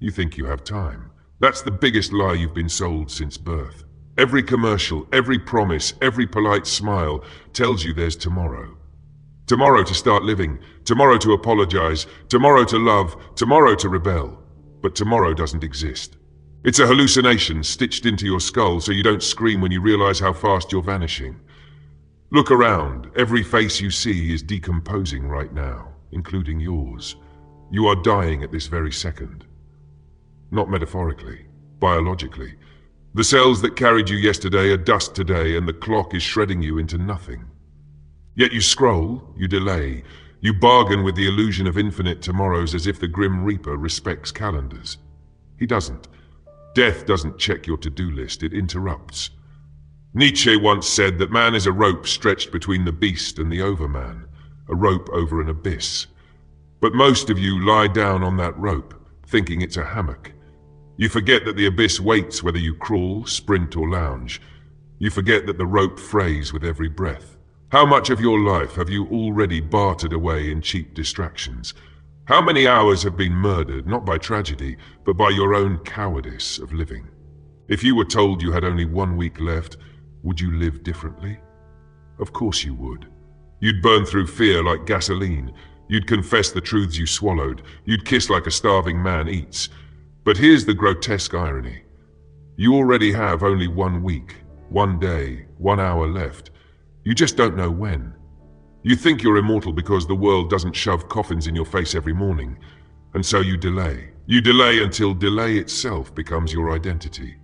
You think you have time. That's the biggest lie you've been sold since birth. Every commercial, every promise, every polite smile tells you there's tomorrow. Tomorrow to start living, tomorrow to apologize, tomorrow to love, tomorrow to rebel. But tomorrow doesn't exist. It's a hallucination stitched into your skull so you don't scream when you realize how fast you're vanishing. Look around. Every face you see is decomposing right now, including yours. You are dying at this very second. Not metaphorically, biologically. The cells that carried you yesterday are dust today, and the clock is shredding you into nothing. Yet you scroll, you delay, you bargain with the illusion of infinite tomorrows as if the Grim Reaper respects calendars. He doesn't. Death doesn't check your to-do list, it interrupts. Nietzsche once said that man is a rope stretched between the beast and the overman, a rope over an abyss. But most of you lie down on that rope, thinking it's a hammock. You forget that the abyss waits whether you crawl, sprint, or lounge. You forget that the rope frays with every breath. How much of your life have you already bartered away in cheap distractions? How many hours have been murdered, not by tragedy, but by your own cowardice of living? If you were told you had only 1 week left, would you live differently? Of course you would. You'd burn through fear like gasoline. You'd confess the truths you swallowed. You'd kiss like a starving man eats. But here's the grotesque irony. You already have only 1 week, 1 day, 1 hour left. You just don't know when. You think you're immortal because the world doesn't shove coffins in your face every morning, and so you delay. You delay until delay itself becomes your identity.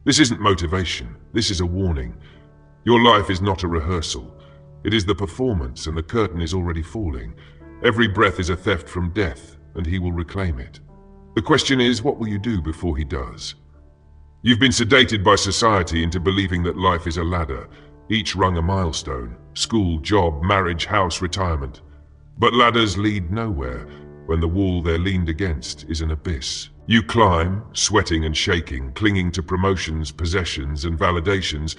This isn't motivation, this is a warning. Your life is not a rehearsal. It is the performance, and the curtain is already falling. Every breath is a theft from death, and he will reclaim it. The question is, what will you do before he does? You've been sedated by society into believing that life is a ladder, each rung a milestone: school, job, marriage, house, retirement. But ladders lead nowhere when the wall they're leaned against is an abyss. You climb, sweating and shaking, clinging to promotions, possessions, and validations,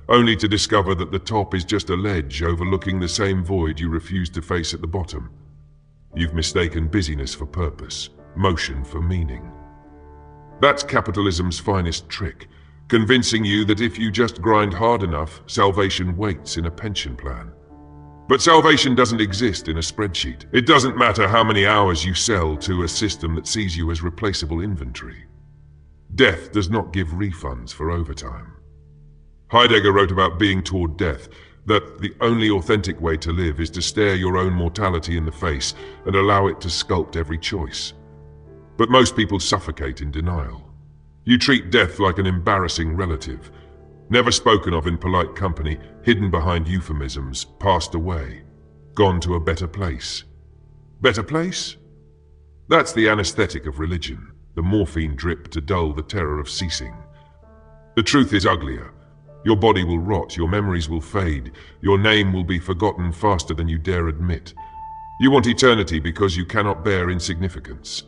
only to discover that the top is just a ledge overlooking the same void you refuse to face at the bottom. You've mistaken busyness for purpose, motion for meaning. That's capitalism's finest trick, convincing you that if you just grind hard enough, salvation waits in a pension plan. But salvation doesn't exist in a spreadsheet. It doesn't matter how many hours you sell to a system that sees you as replaceable inventory. Death does not give refunds for overtime. Heidegger wrote about being toward death, that the only authentic way to live is to stare your own mortality in the face and allow it to sculpt every choice. But most people suffocate in denial. You treat death like an embarrassing relative, never spoken of in polite company, hidden behind euphemisms, passed away, gone to a better place. Better place? That's the anesthetic of religion, the morphine drip to dull the terror of ceasing. The truth is uglier. Your body will rot, your memories will fade, your name will be forgotten faster than you dare admit. You want eternity because you cannot bear insignificance.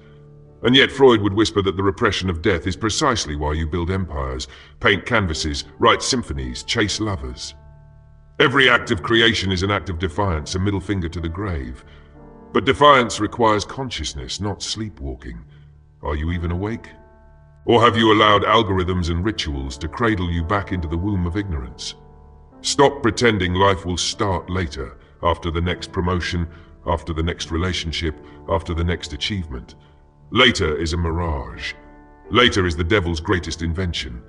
And yet Freud would whisper that the repression of death is precisely why you build empires, paint canvases, write symphonies, chase lovers. Every act of creation is an act of defiance, a middle finger to the grave. But defiance requires consciousness, not sleepwalking. Are you even awake? Or have you allowed algorithms and rituals to cradle you back into the womb of ignorance? Stop pretending life will start later, after the next promotion, after the next relationship, after the next achievement. Later is a mirage. Later is the devil's greatest invention.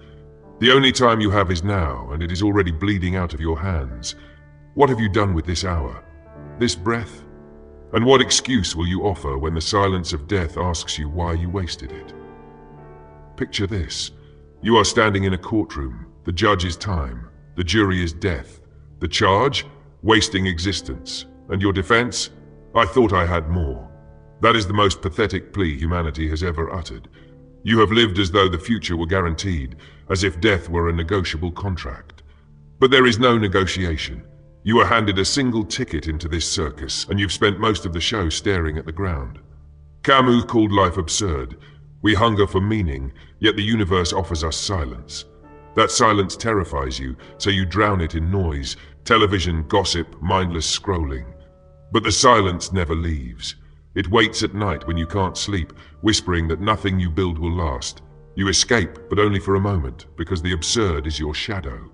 The only time you have is now, and it is already bleeding out of your hands. What have you done with this hour? This breath? And what excuse will you offer when the silence of death asks you why you wasted it? Picture this. You are standing in a courtroom. The judge is time. The jury is death. The charge? Wasting existence. And your defense? I thought I had more. That is the most pathetic plea humanity has ever uttered. You have lived as though the future were guaranteed, as if death were a negotiable contract. But there is no negotiation. You are handed a single ticket into this circus, and you've spent most of the show staring at the ground. Camus called life absurd. We hunger for meaning, yet the universe offers us silence. That silence terrifies you, so you drown it in noise, television, gossip, mindless scrolling. But the silence never leaves. It waits at night when you can't sleep, whispering that nothing you build will last. You escape, but only for a moment, because the absurd is your shadow.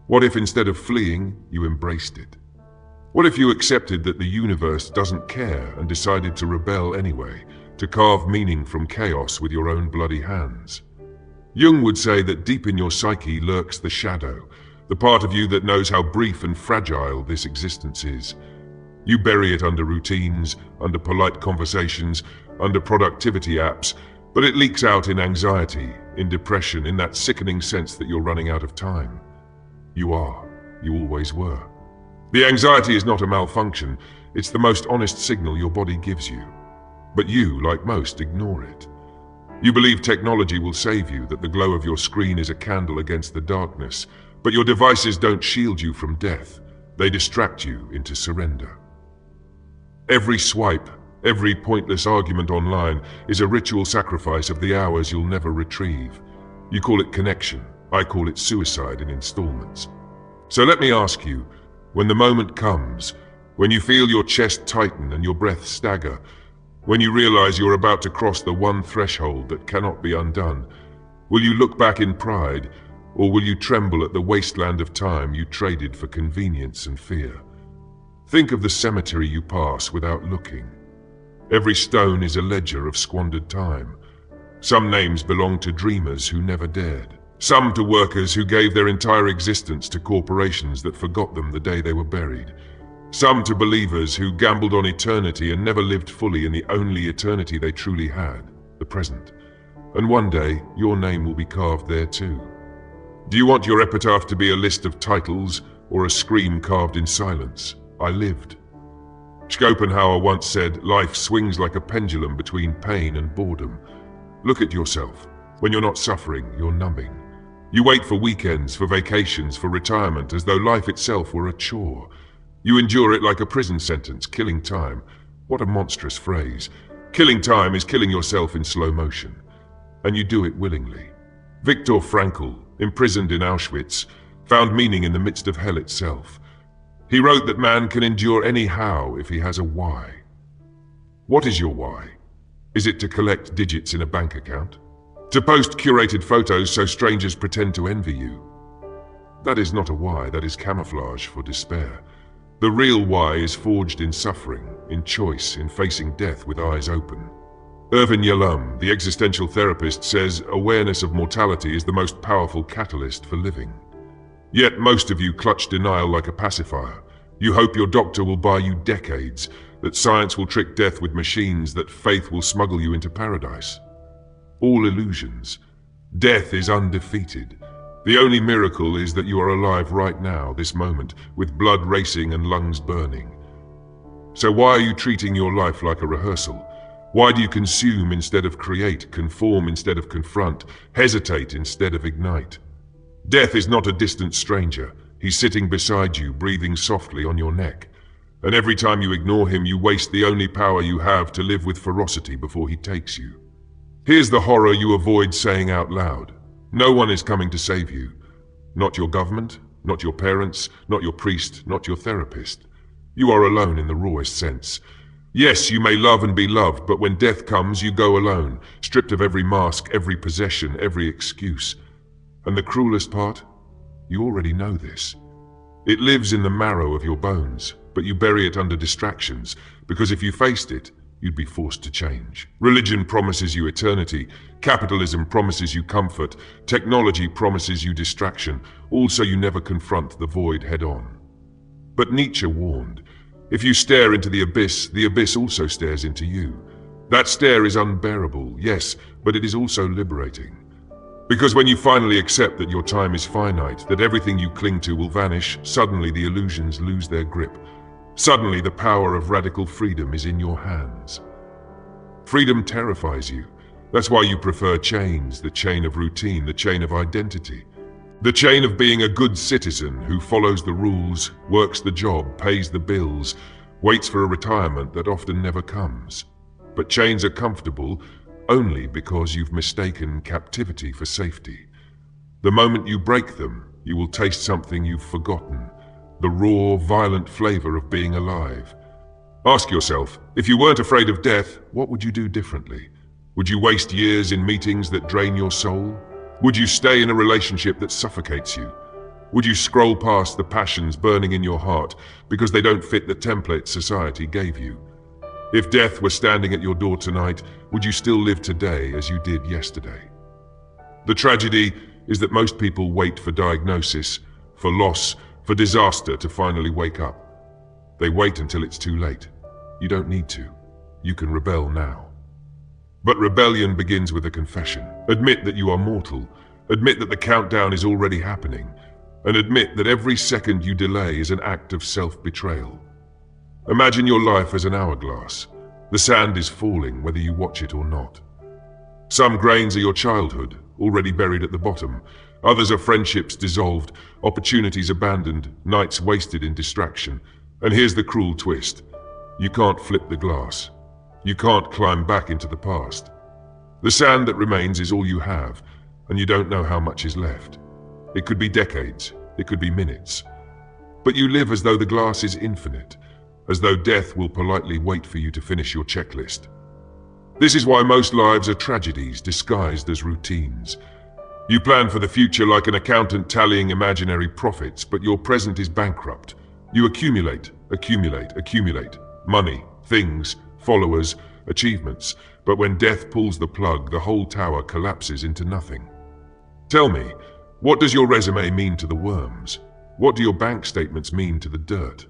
What if instead of fleeing, you embraced it? What if you accepted that the universe doesn't care and decided to rebel anyway, to carve meaning from chaos with your own bloody hands? Jung would say that deep in your psyche lurks the shadow, the part of you that knows how brief and fragile this existence is. You bury it under routines, under polite conversations, under productivity apps, but it leaks out in anxiety, in depression, in that sickening sense that you're running out of time. You are. You always were. The anxiety is not a malfunction, it's the most honest signal your body gives you. But you, like most, ignore it. You believe technology will save you, that the glow of your screen is a candle against the darkness, but your devices don't shield you from death, they distract you into surrender. Every swipe, every pointless argument online is a ritual sacrifice of the hours you'll never retrieve. You call it connection, I call it suicide in installments. So let me ask you, when the moment comes, when you feel your chest tighten and your breath stagger, when you realize you're about to cross the one threshold that cannot be undone, will you look back in pride, or will you tremble at the wasteland of time you traded for convenience and fear? Think of the cemetery you pass without looking. Every stone is a ledger of squandered time. Some names belong to dreamers who never dared. Some to workers who gave their entire existence to corporations that forgot them the day they were buried. Some to believers who gambled on eternity and never lived fully in the only eternity they truly had, the present. And one day, your name will be carved there too. Do you want your epitaph to be a list of titles or a scream carved in silence? I lived. Schopenhauer once said, life swings like a pendulum between pain and boredom. Look at yourself. When you're not suffering, you're numbing. You wait for weekends, for vacations, for retirement, as though life itself were a chore. You endure it like a prison sentence, killing time. What a monstrous phrase. Killing time is killing yourself in slow motion. And you do it willingly. Viktor Frankl, imprisoned in Auschwitz, found meaning in the midst of hell itself. He wrote that man can endure any how if he has a why. What is your why? Is it to collect digits in a bank account? To post curated photos so strangers pretend to envy you? That is not a why, that is camouflage for despair. The real why is forged in suffering, in choice, in facing death with eyes open. Irvin Yalom, the existential therapist, says awareness of mortality is the most powerful catalyst for living. Yet most of you clutch denial like a pacifier. You hope your doctor will buy you decades, that science will trick death with machines, that faith will smuggle you into paradise. All illusions. Death is undefeated. The only miracle is that you are alive right now, this moment, with blood racing and lungs burning. So why are you treating your life like a rehearsal? Why do you consume instead of create, conform instead of confront, hesitate instead of ignite? Death is not a distant stranger. He's sitting beside you, breathing softly on your neck. And every time you ignore him, you waste the only power you have to live with ferocity before he takes you. Here's the horror you avoid saying out loud. No one is coming to save you. Not your government, not your parents, not your priest, not your therapist. You are alone in the rawest sense. Yes, you may love and be loved, but when death comes, you go alone, stripped of every mask, every possession, every excuse. And the cruelest part? You already know this. It lives in the marrow of your bones, but you bury it under distractions, because if you faced it, you'd be forced to change. Religion promises you eternity. Capitalism promises you comfort. Technology promises you distraction. Also, you never confront the void head-on. But Nietzsche warned, if you stare into the abyss also stares into you. That stare is unbearable, yes, but it is also liberating. Because when you finally accept that your time is finite, that everything you cling to will vanish, suddenly the illusions lose their grip. Suddenly the power of radical freedom is in your hands. Freedom terrifies you. That's why you prefer chains, the chain of routine, the chain of identity. The chain of being a good citizen who follows the rules, works the job, pays the bills, waits for a retirement that often never comes. But chains are comfortable only because you've mistaken captivity for safety. The moment you break them, you will taste something you've forgotten, the raw, violent flavor of being alive. Ask yourself, if you weren't afraid of death, what would you do differently? Would you waste years in meetings that drain your soul? Would you stay in a relationship that suffocates you? Would you scroll past the passions burning in your heart because they don't fit the template society gave you? If death were standing at your door tonight, would you still live today as you did yesterday? The tragedy is that most people wait for diagnosis, for loss, for disaster to finally wake up. They wait until it's too late. You don't need to. You can rebel now. But rebellion begins with a confession. Admit that you are mortal. Admit that the countdown is already happening. And admit that every second you delay is an act of self-betrayal. Imagine your life as an hourglass. The sand is falling whether you watch it or not. Some grains are your childhood, already buried at the bottom. Others are friendships dissolved, opportunities abandoned, nights wasted in distraction. And here's the cruel twist. You can't flip the glass. You can't climb back into the past. The sand that remains is all you have, and you don't know how much is left. It could be decades, it could be minutes. But you live as though the glass is infinite, as though death will politely wait for you to finish your checklist. This is why most lives are tragedies disguised as routines. You plan for the future like an accountant tallying imaginary profits, but your present is bankrupt. You accumulate, accumulate, accumulate. Money, things, followers, achievements. But when death pulls the plug, the whole tower collapses into nothing. Tell me, what does your resume mean to the worms? What do your bank statements mean to the dirt?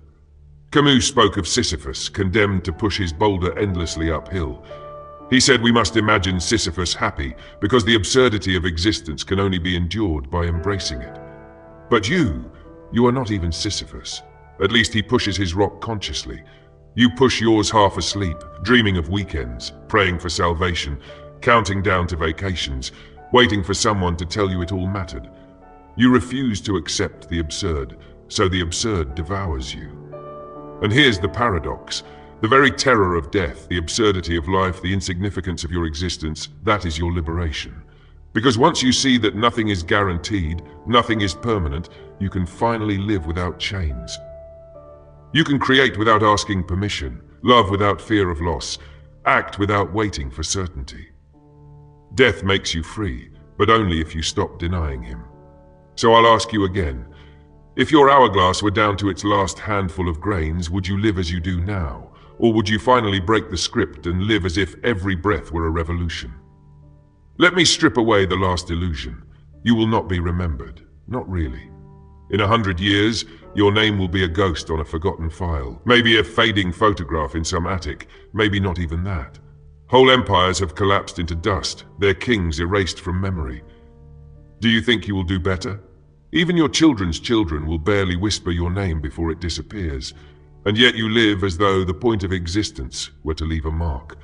Camus spoke of Sisyphus, condemned to push his boulder endlessly uphill. He said we must imagine Sisyphus happy, because the absurdity of existence can only be endured by embracing it. But you are not even Sisyphus. At least he pushes his rock consciously. You push yours half asleep, dreaming of weekends, praying for salvation, counting down to vacations, waiting for someone to tell you it all mattered. You refuse to accept the absurd, so the absurd devours you. And here's the paradox. The very terror of death, the absurdity of life, the insignificance of your existence, that is your liberation. Because once you see that nothing is guaranteed, nothing is permanent, you can finally live without chains. You can create without asking permission, love without fear of loss, act without waiting for certainty. Death makes you free, but only if you stop denying him. So I'll ask you again, if your hourglass were down to its last handful of grains, would you live as you do now? Or would you finally break the script and live as if every breath were a revolution? Let me strip away the last illusion. You will not be remembered, not really. In 100 years, your name will be a ghost on a forgotten file, maybe a fading photograph in some attic, maybe not even that. Whole empires have collapsed into dust, their kings erased from memory. Do you think you will do better? Even your children's children will barely whisper your name before it disappears, and yet you live as though the point of existence were to leave a mark.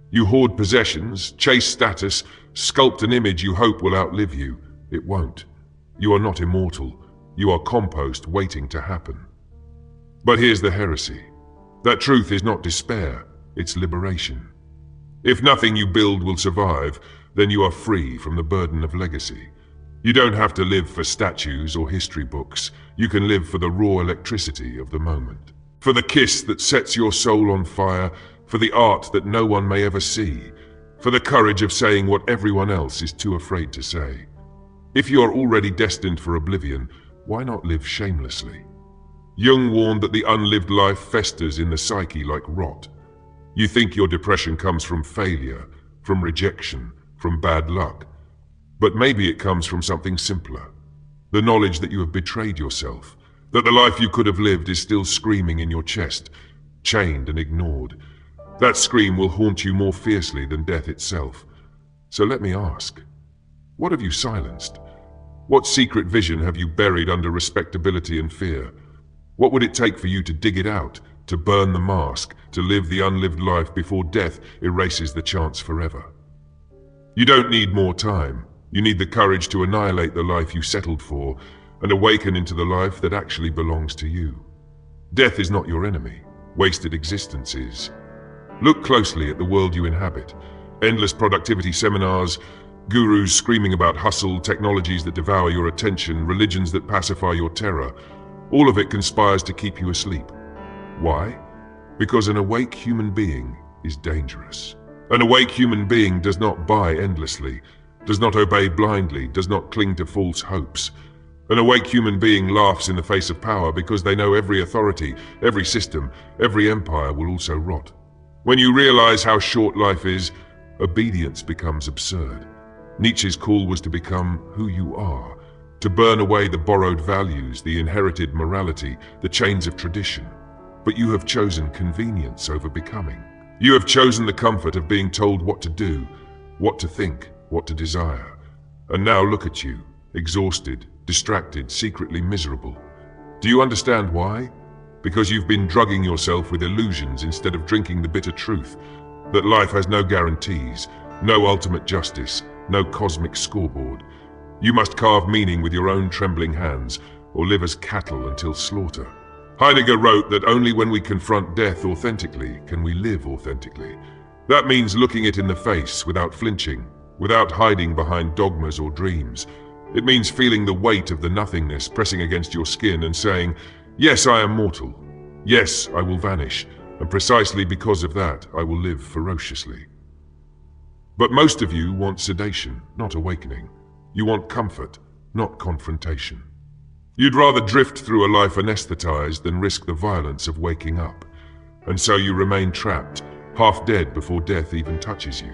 You hoard possessions, chase status, sculpt an image you hope will outlive you. It won't. You are not immortal. You are compost waiting to happen. But here's the heresy. That truth is not despair, it's liberation. If nothing you build will survive, then you are free from the burden of legacy. You don't have to live for statues or history books. You can live for the raw electricity of the moment. For the kiss that sets your soul on fire, for the art that no one may ever see, for the courage of saying what everyone else is too afraid to say. If you are already destined for oblivion, why not live shamelessly? Jung warned that the unlived life festers in the psyche like rot. You think your depression comes from failure, from rejection, from bad luck. But maybe it comes from something simpler. The knowledge that you have betrayed yourself, that the life you could have lived is still screaming in your chest, chained and ignored. That scream will haunt you more fiercely than death itself. So let me ask, what have you silenced? What secret vision have you buried under respectability and fear? What would it take for you to dig it out, to burn the mask, to live the unlived life before death erases the chance forever? You don't need more time. You need the courage to annihilate the life you settled for and awaken into the life that actually belongs to you. Death is not your enemy. Wasted existence is. Look closely at the world you inhabit. Endless productivity seminars, gurus screaming about hustle, technologies that devour your attention, religions that pacify your terror. All of it conspires to keep you asleep. Why? Because an awake human being is dangerous. An awake human being does not buy endlessly, does not obey blindly, does not cling to false hopes. An awake human being laughs in the face of power because they know every authority, every system, every empire will also rot. When you realize how short life is, obedience becomes absurd. Nietzsche's call was to become who you are, to burn away the borrowed values, the inherited morality, the chains of tradition. But you have chosen convenience over becoming. You have chosen the comfort of being told what to do, what to think, what to desire. And now look at you, exhausted, distracted, secretly miserable. Do you understand why? Because you've been drugging yourself with illusions instead of drinking the bitter truth that life has no guarantees, no ultimate justice, no cosmic scoreboard. You must carve meaning with your own trembling hands or live as cattle until slaughter. Heidegger wrote that only when we confront death authentically can we live authentically. That means looking it in the face without flinching, without hiding behind dogmas or dreams. It means feeling the weight of the nothingness pressing against your skin and saying, yes, I am mortal. Yes, I will vanish, and precisely because of that, I will live ferociously. But most of you want sedation, not awakening. You want comfort, not confrontation. You'd rather drift through a life anesthetized than risk the violence of waking up. And so you remain trapped, half dead before death even touches you.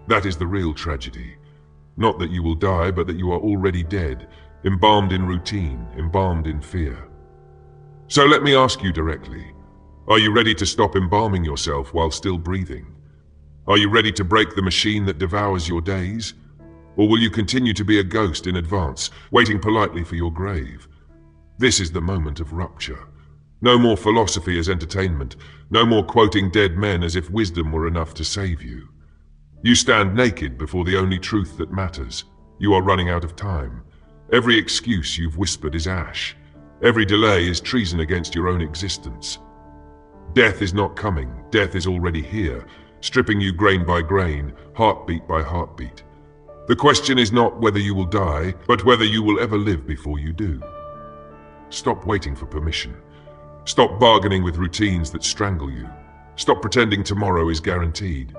That is the real tragedy. Not that you will die, but that you are already dead, embalmed in routine, embalmed in fear. So let me ask you directly, are you ready to stop embalming yourself while still breathing? Are you ready to break the machine that devours your days? Or will you continue to be a ghost in advance, waiting politely for your grave? This is the moment of rupture. No more philosophy as entertainment, no more quoting dead men as if wisdom were enough to save you. You stand naked before the only truth that matters. You are running out of time. Every excuse you've whispered is ash. Every delay is treason against your own existence. Death is not coming. Death is already here, stripping you grain by grain, heartbeat by heartbeat. The question is not whether you will die, but whether you will ever live before you do. Stop waiting for permission. Stop bargaining with routines that strangle you. Stop pretending tomorrow is guaranteed.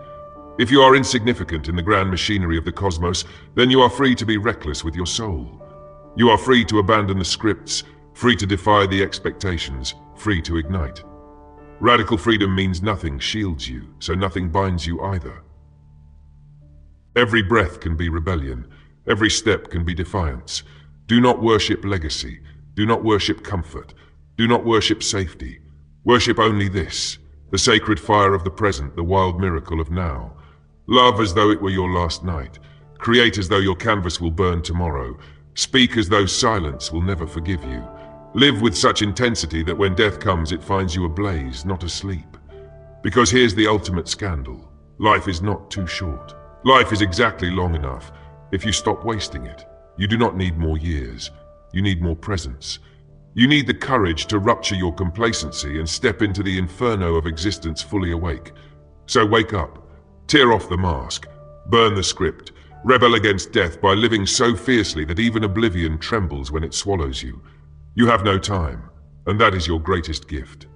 If you are insignificant in the grand machinery of the cosmos, then you are free to be reckless with your soul. You are free to abandon the scripts, free to defy the expectations, free to ignite. Radical freedom means nothing shields you, so nothing binds you either. Every breath can be rebellion. Every step can be defiance. Do not worship legacy. Do not worship comfort. Do not worship safety. Worship only this, the sacred fire of the present, the wild miracle of now. Love as though it were your last night. Create as though your canvas will burn tomorrow. Speak as though silence will never forgive you. Live with such intensity that when death comes it finds you ablaze, not asleep. Because here's the ultimate scandal. Life is not too short. Life is exactly long enough if you stop wasting it. You do not need more years. You need more presence. You need the courage to rupture your complacency and step into the inferno of existence fully awake. So wake up. Tear off the mask, burn the script, rebel against death by living so fiercely that even oblivion trembles when it swallows you. You have no time, and that is your greatest gift.